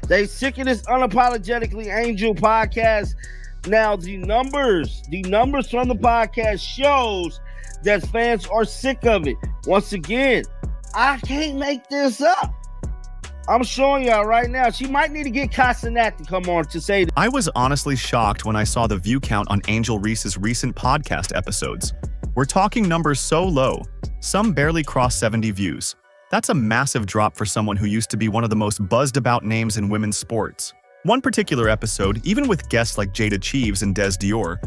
They sick of this Unapologetically Angel podcast. Now, the numbers from the podcast shows that fans are sick of it. Once again, I can't make this up. I'm showing y'all right now. She might need to get Casanat to come on to say that. I was honestly shocked when I saw the view count on Angel Reese's recent podcast episodes. We're talking numbers so low, some barely cross 70 views. That's a massive drop for someone who used to be one of the most buzzed about names in women's sports. One particular episode, even with guests like Jada Cheeves and Des Dior,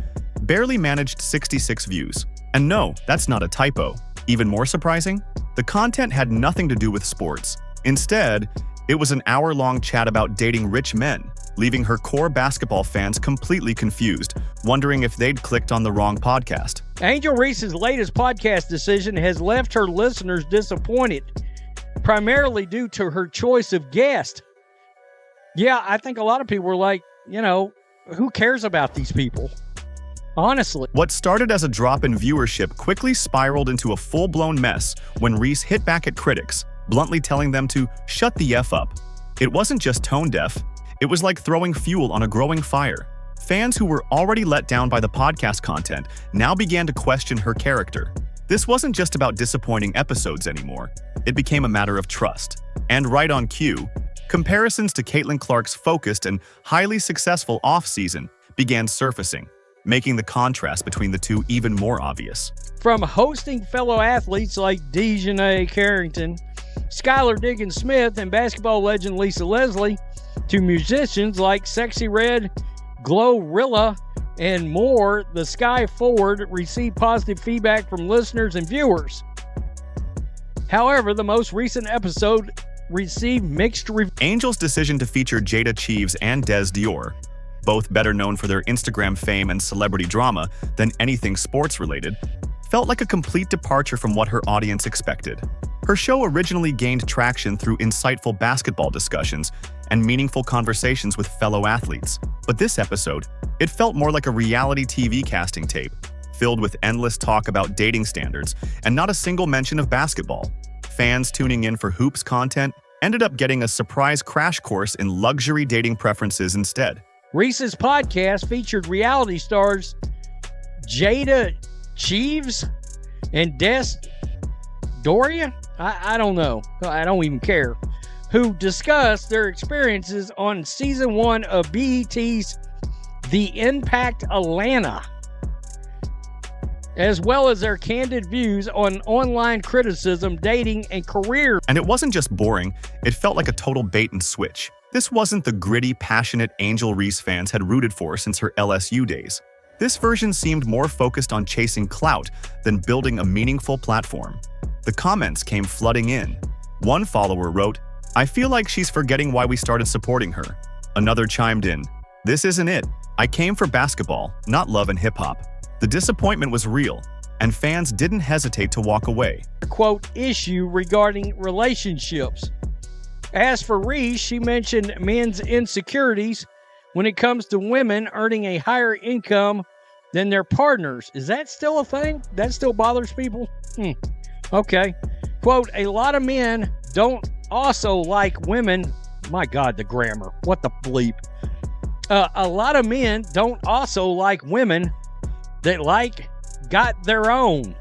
barely managed 66 views. And no, that's not a typo. Even more surprising, the content had nothing to do with sports. Instead, it was an hour-long chat about dating rich men, leaving her core basketball fans completely confused, wondering if they'd clicked on the wrong podcast. Angel Reese's latest podcast decision has left her listeners disappointed, primarily due to her choice of guest. Yeah, I think a lot of people were like, who cares about these people? Honestly. What started as a drop in viewership quickly spiraled into a full-blown mess when Reese hit back at critics, bluntly telling them to shut the F up. It wasn't just tone-deaf, it was like throwing fuel on a growing fire. Fans who were already let down by the podcast content now began to question her character. This wasn't just about disappointing episodes anymore. It became a matter of trust. And right on cue, comparisons to Caitlin Clark's focused and highly successful off-season began surfacing, making the contrast between the two even more obvious. From hosting fellow athletes like Dejanay Carrington, Skylar Diggins-Smith, and basketball legend Lisa Leslie, to musicians like Sexy Red, Glorilla, and more, the Sky Forward received positive feedback from listeners and viewers. However, the most recent episode received mixed reviews. Angel's decision to feature Jada Cheeves and Des Dior, both better known for their Instagram fame and celebrity drama than anything sports-related, felt like a complete departure from what her audience expected. Her show originally gained traction through insightful basketball discussions and meaningful conversations with fellow athletes. But this episode, it felt more like a reality TV casting tape, filled with endless talk about dating standards and not a single mention of basketball. Fans tuning in for hoops content ended up getting a surprise crash course in luxury dating preferences instead. Reese's podcast featured reality stars Jada Cheeves and Des Doria? I don't know. I don't even care. Who discussed their experiences on Season 1 of BET's The Impact Atlanta, as well as their candid views on online criticism, dating, and career. And it wasn't just boring, it felt like a total bait and switch. This wasn't the gritty, passionate Angel Reese fans had rooted for since her LSU days. This version seemed more focused on chasing clout than building a meaningful platform. The comments came flooding in. One follower wrote, "I feel like she's forgetting why we started supporting her." Another chimed in, "This isn't it. I came for basketball, not love and hip-hop." The disappointment was real, and fans didn't hesitate to walk away. Quote, issue regarding relationships. As for Reese, she mentioned men's insecurities when it comes to women earning a higher income than their partners. Is that still a thing? That still bothers people? Okay. Quote, a lot of men don't also like women. My God, the grammar. What the bleep? A lot of men don't also like women that got their own.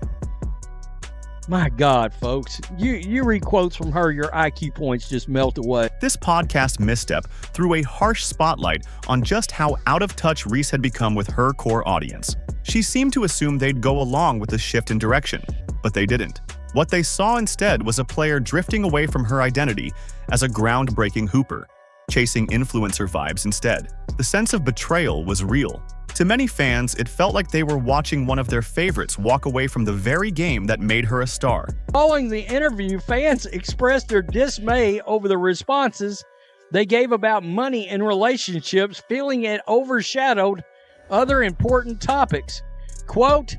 My God, folks. You read quotes from her, your IQ points just melt away. This podcast misstep threw a harsh spotlight on just how out of touch Reese had become with her core audience. She seemed to assume they'd go along with the shift in direction, but they didn't. What they saw instead was a player drifting away from her identity as a groundbreaking hooper, chasing influencer vibes instead. The sense of betrayal was real. To many fans, it felt like they were watching one of their favorites walk away from the very game that made her a star. Following the interview, fans expressed their dismay over the responses they gave about money and relationships, feeling it overshadowed other important topics. Quote,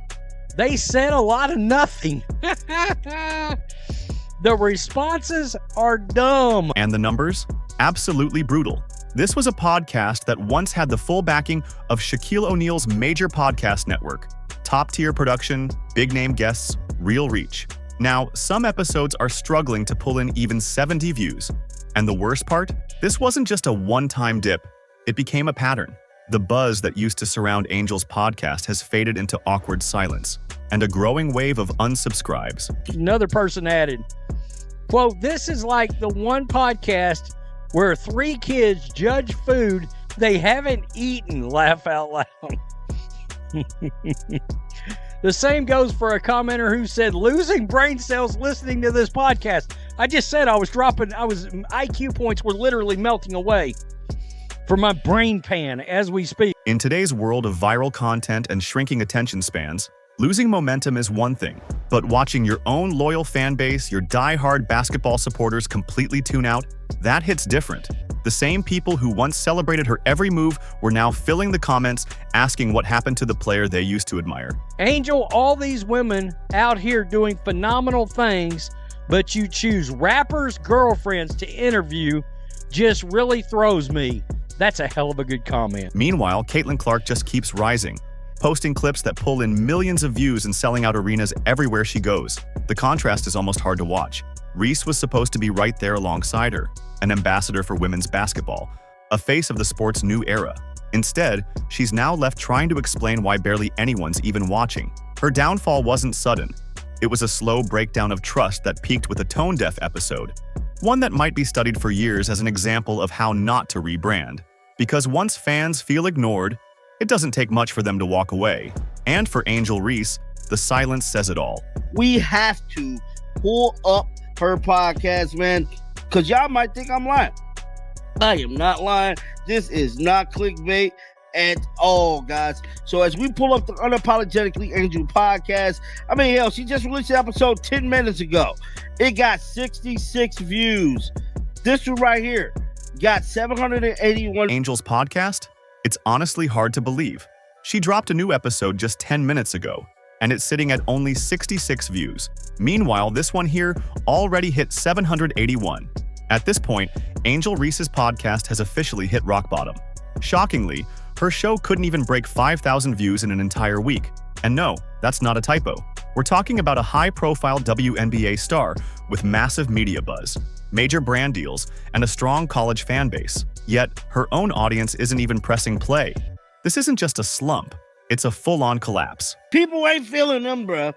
they said a lot of nothing. The responses are dumb. And the numbers? Absolutely brutal. This was a podcast that once had the full backing of Shaquille O'Neal's major podcast network. Top-tier production, big-name guests, real reach. Now, some episodes are struggling to pull in even 70 views, And the worst part? This wasn't just a one-time dip. It became a pattern. The buzz that used to surround Angel's podcast has faded into awkward silence, and a growing wave of unsubscribes. Another person added, quote, "This is like the one podcast where 3 kids judge food they haven't eaten, laugh out loud." The same goes for a commenter who said, "Losing brain cells listening to this podcast." I just said IQ points were literally melting away from my brain pan as we speak. In today's world of viral content and shrinking attention spans, losing momentum is one thing, but watching your own loyal fan base, your die-hard basketball supporters completely tune out, that hits different. The same people who once celebrated her every move were now filling the comments asking what happened to the player they used to admire. Angel, all these women out here doing phenomenal things, but you choose rappers' girlfriends to interview just really throws me. That's a hell of a good comment. Meanwhile, Caitlin Clark just keeps rising, posting clips that pull in millions of views and selling out arenas everywhere she goes. The contrast is almost hard to watch. Reese was supposed to be right there alongside her, an ambassador for women's basketball, a face of the sport's new era. Instead, she's now left trying to explain why barely anyone's even watching. Her downfall wasn't sudden. It was a slow breakdown of trust that peaked with a tone-deaf episode, one that might be studied for years as an example of how not to rebrand. Because once fans feel ignored, it doesn't take much for them to walk away. And for Angel Reese, the silence says it all. We have to pull up her podcast, man, because y'all might think I'm lying. I am not lying. This is not clickbait at all, guys. So as we pull up the Unapologetically Angel podcast, I mean, hell, she just released the episode 10 minutes ago. It got 66 views. This one right here got 781. Angel's podcast? It's honestly hard to believe. She dropped a new episode just 10 minutes ago, and it's sitting at only 66 views. Meanwhile, this one here already hit 781. At this point, Angel Reese's podcast has officially hit rock bottom. Shockingly, her show couldn't even break 5,000 views in an entire week. And no, that's not a typo. We're talking about a high-profile WNBA star with massive media buzz, major brand deals, and a strong college fan base. Yet, her own audience isn't even pressing play. This isn't just a slump, it's a full-on collapse. People ain't feeling them, bruh.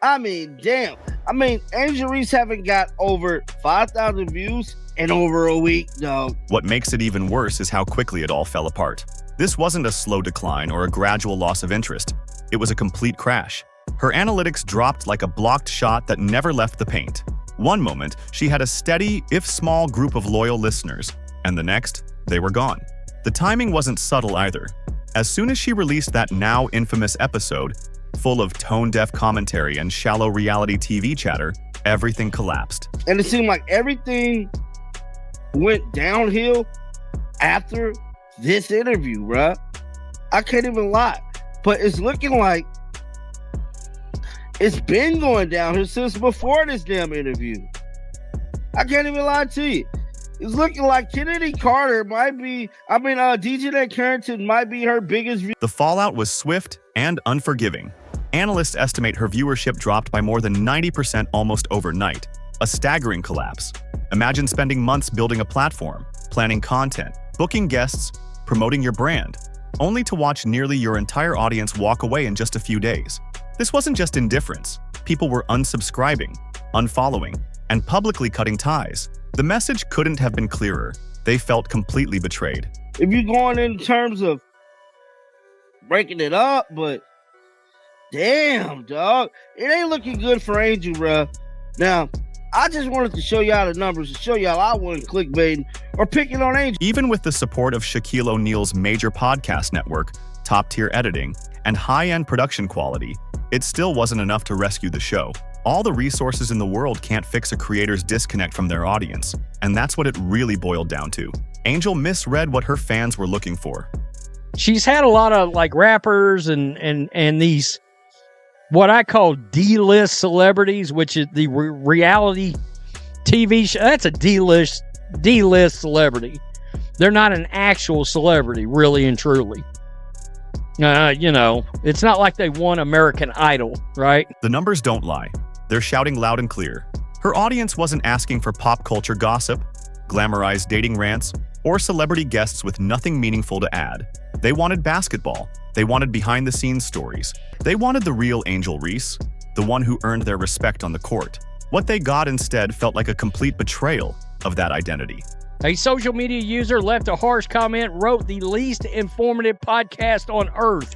I mean, damn. I mean, Angel Reese haven't got over 5,000 views in over a week, dog. What makes it even worse is how quickly it all fell apart. This wasn't a slow decline or a gradual loss of interest. It was a complete crash. Her analytics dropped like a blocked shot that never left the paint. One moment, she had a steady, if small, group of loyal listeners, and the next, they were gone. The timing wasn't subtle either. As soon as she released that now infamous episode, full of tone-deaf commentary and shallow reality TV chatter, everything collapsed. And it seemed like everything went downhill after this interview, bruh. I can't even lie. But it's looking like it's been going downhill since before this damn interview. I can't even lie to you. It's looking like Kennedy Carter might be, DJ Nat Carrington might be her biggest view. The fallout was swift and unforgiving. Analysts estimate her viewership dropped by more than 90% almost overnight, a staggering collapse. Imagine spending months building a platform, planning content, booking guests, promoting your brand, only to watch nearly your entire audience walk away in just a few days. This wasn't just indifference. People were unsubscribing, unfollowing, and publicly cutting ties. The message couldn't have been clearer. They felt completely betrayed. If you're going in terms of breaking it up, but damn, dog, it ain't looking good for Angel, bruh. Now, I just wanted to show y'all the numbers to show y'all I wasn't clickbaiting or picking on Angel. Even with the support of Shaquille O'Neal's major podcast network, top-tier editing, and high-end production quality, it still wasn't enough to rescue the show. All the resources in the world can't fix a creator's disconnect from their audience, and that's what it really boiled down to. Angel misread what her fans were looking for. She's had a lot of like rappers and these what I call D-list celebrities, which is the reality TV show. That's a D-list celebrity. They're not an actual celebrity, really and truly. It's not like they won American Idol, right? The numbers don't lie. They're shouting loud and clear. Her audience wasn't asking for pop culture gossip, glamorized dating rants, or celebrity guests with nothing meaningful to add. They wanted basketball. They wanted behind-the-scenes stories. They wanted the real Angel Reese, the one who earned their respect on the court. What they got instead felt like a complete betrayal of that identity. A social media user left a harsh comment, wrote the least informative podcast on earth.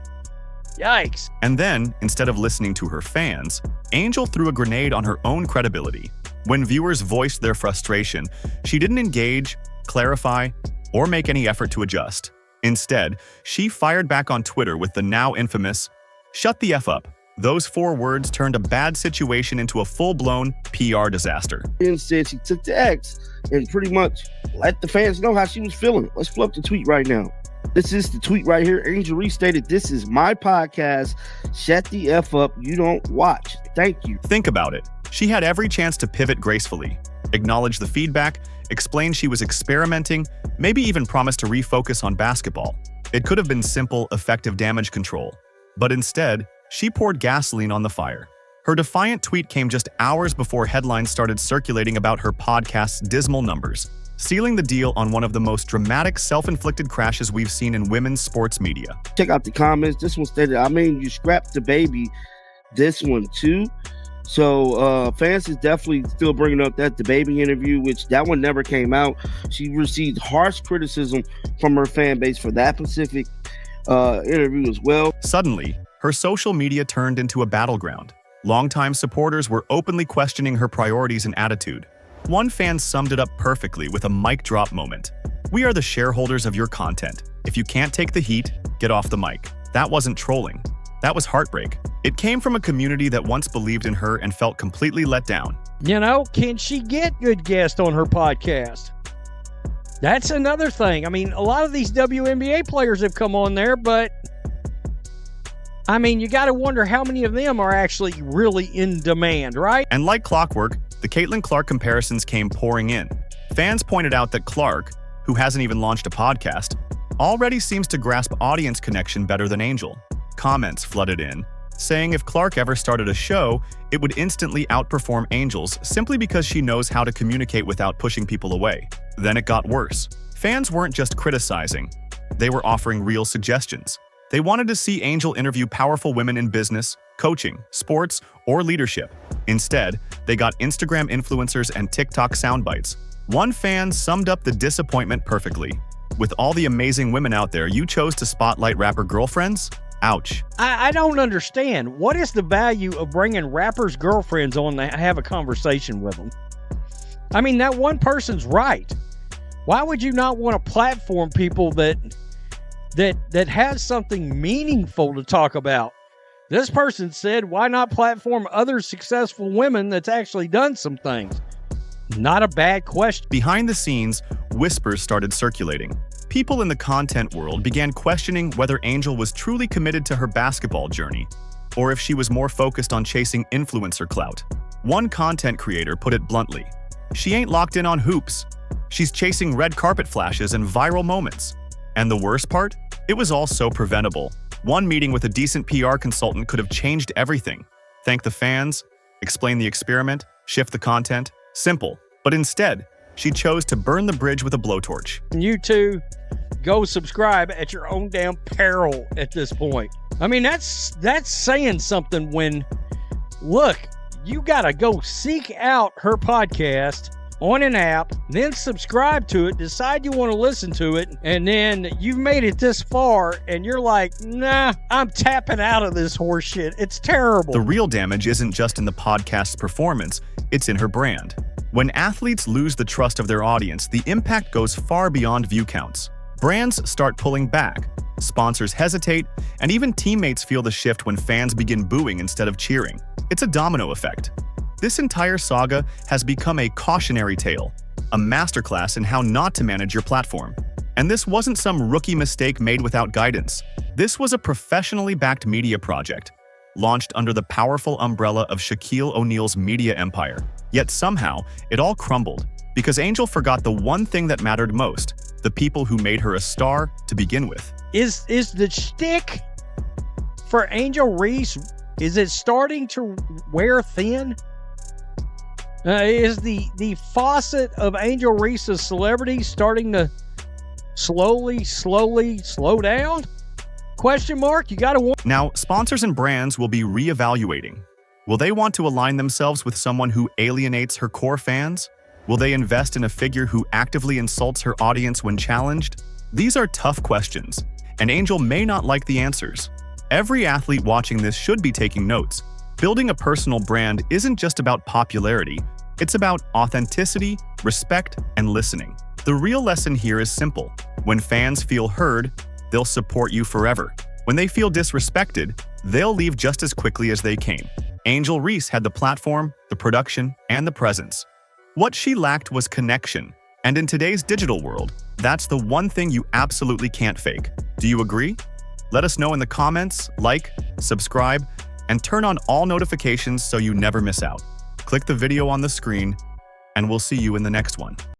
Yikes. And then, instead of listening to her fans, Angel threw a grenade on her own credibility. When viewers voiced their frustration, she didn't engage, clarify, or make any effort to adjust. Instead, she fired back on Twitter with the now infamous, "Shut the F up." Those 4 words turned a bad situation into a full-blown PR disaster. And said she took to X and pretty much let the fans know how she was feeling. Let's flip the tweet right now. This is the tweet right here. Angel Reese stated, "This is my podcast. Shut the F up. You don't watch. Thank you." Think about it. She had every chance to pivot gracefully, acknowledge the feedback, explain she was experimenting, maybe even promise to refocus on basketball. It could have been simple, effective damage control. But instead, she poured gasoline on the fire. Her defiant tweet came just hours before headlines started circulating about her podcast's dismal numbers, sealing the deal on one of the most dramatic self-inflicted crashes we've seen in women's sports media. Check out the comments. This one stated, "I mean, you scrapped the baby." This one too. So fans is definitely still bringing up that the baby interview, which that one never came out. She received harsh criticism from her fan base for that specific interview as well. Suddenly, her social media turned into a battleground. Longtime supporters were openly questioning her priorities and attitude. One fan summed it up perfectly with a mic drop moment. "We are the shareholders of your content. If you can't take the heat, get off the mic." That wasn't trolling. That was heartbreak. It came from a community that once believed in her and felt completely let down. You know, can she get good guests on her podcast? That's another thing. I mean, a lot of these WNBA players have come on there, but I mean, you got to wonder how many of them are actually really in demand, right? And like clockwork, the Caitlin Clark comparisons came pouring in. Fans pointed out that Clark, who hasn't even launched a podcast, already seems to grasp audience connection better than Angel. Comments flooded in, saying if Clark ever started a show, it would instantly outperform Angel's simply because she knows how to communicate without pushing people away. Then it got worse. Fans weren't just criticizing, they were offering real suggestions. They wanted to see Angel interview powerful women in business, coaching, sports, or leadership. Instead, they got Instagram influencers and TikTok soundbites. One fan summed up the disappointment perfectly. "With all the amazing women out there, you chose to spotlight rapper girlfriends? Ouch." I don't understand. What is the value of bringing rappers' girlfriends on to have a conversation with them? I mean, that one person's right. Why would you not want to platform people that has something meaningful to talk about? This person said, why not platform other successful women that's actually done some things? Not a bad question. Behind the scenes, whispers started circulating. People in the content world began questioning whether Angel was truly committed to her basketball journey, or if she was more focused on chasing influencer clout. One content creator put it bluntly, "She ain't locked in on hoops. She's chasing red carpet flashes and viral moments." And the worst part? It was all so preventable. One meeting with a decent PR consultant could have changed everything. Thank the fans, explain the experiment, shift the content. Simple. But instead, she chose to burn the bridge with a blowtorch. You two, go subscribe at your own damn peril at this point. I mean, that's saying something when, look, you got to go seek out her podcast on an app, then subscribe to it, decide you want to listen to it, and then you've made it this far, and you're like, nah, I'm tapping out of this horse shit. It's terrible. The real damage isn't just in the podcast's performance, it's in her brand. When athletes lose the trust of their audience, the impact goes far beyond view counts. Brands start pulling back, sponsors hesitate, and even teammates feel the shift when fans begin booing instead of cheering. It's a domino effect. This entire saga has become a cautionary tale, a masterclass in how not to manage your platform. And this wasn't some rookie mistake made without guidance. This was a professionally backed media project, launched under the powerful umbrella of Shaquille O'Neal's media empire. Yet somehow, it all crumbled, because Angel forgot the one thing that mattered most, the people who made her a star to begin with. Is the shtick for Angel Reese, is it starting to wear thin? Is the faucet of Angel Reese's celebrity starting to slowly slow down? Question mark. You got to wonder. Now, sponsors and brands will be reevaluating. Will they want to align themselves with someone who alienates her core fans? Will they invest in a figure who actively insults her audience when challenged? These are tough questions, and Angel may not like the answers. Every athlete watching this should be taking notes. Building a personal brand isn't just about popularity, it's about authenticity, respect, and listening. The real lesson here is simple. When fans feel heard, they'll support you forever. When they feel disrespected, they'll leave just as quickly as they came. Angel Reese had the platform, the production, and the presence. What she lacked was connection. And in today's digital world, that's the one thing you absolutely can't fake. Do you agree? Let us know in the comments, like, subscribe, and turn on all notifications so you never miss out. Click the video on the screen, and we'll see you in the next one.